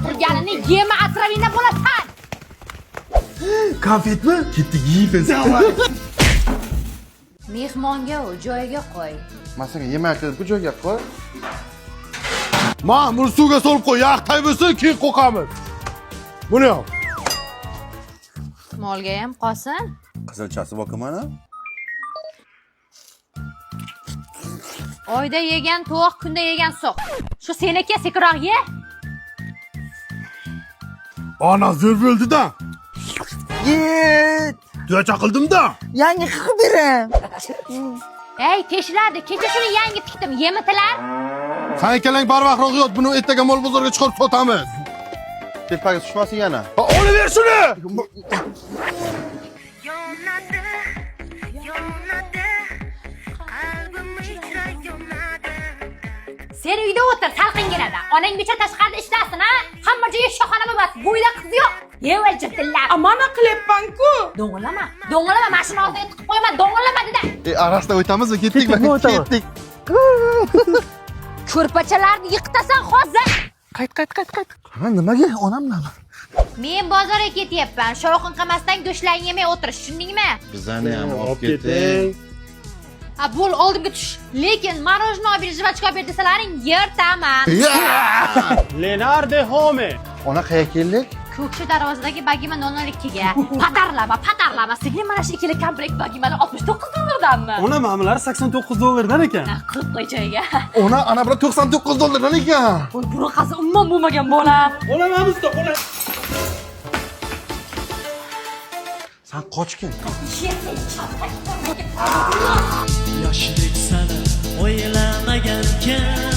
turganini yema asravina bo'lasan. Konfetmi? Ketdi yeymiz. Mehmonga u joyiga qo'y. Masalan, yemak qilib bu joyga qo'y. Ma'mur suvga solib qo'y, yaqtay bo'lsin, keyin qo'qamiz. Buni yo'q. Molga ham qolsin. Qizilchasi bor mana. Oyda yegan to'q, kunda yegan so'q. Shu seniki sekiroq ye. Ana zo'r bo'ldi-da. Yet. Tuyacha qildim-da. Yangi qilib beram. Ey, teshiladi. Kecha shuni yangi tikdim. Yemitilar. Qani keling barvaqtroq yot, buni ertaga mol bozorga chiqarib sotamiz. Tepaga tushmasin yana. Olib ber shuni. Sen uyda o'tir, salqin keladi. Onang becha tashqarida ishlasin, ha? Hamma joyi shoxona bo'lmas. Bu uyda qiz yo'q. Yeva jitillar. Amana qilyapman-ku. Do'ng'ilama. Do'ng'ilama, mashina oldiga tiqib qo'yma. Do'ng'ilama dedi. Arasida o'tamizmi? Ketdikmi? Ketdik. Ko'rpachalarni yiqitasan hozir. Qayt. Ha, nimaga? Onam nima? Men bozorga ketyapman. Shovqin qilmasdan go'shtlarni yemay o'tirish, tushundingmi? Bizani ham olib keting. Ha, bo'l, oldimga tush. Lekin marojno olib ber, jivachka olib ber desalaring yertaman. Leonardo Home. Ona qayerga keldik? Ko'kshi darvozadagi bagima 002 ga. Patarlama. Sizga mana shu ikkili komplekt bagimani 69 dollardanmi? Ona ma'mulari $89 ekan. Qirib qo'y joyiga. Ona ana bular $99 ekan. Voy, bunaqasi umuman bo'lmagan bolam. Olamamizda, ola. Sen qochgin. Yoshlik sani o'ylamagankan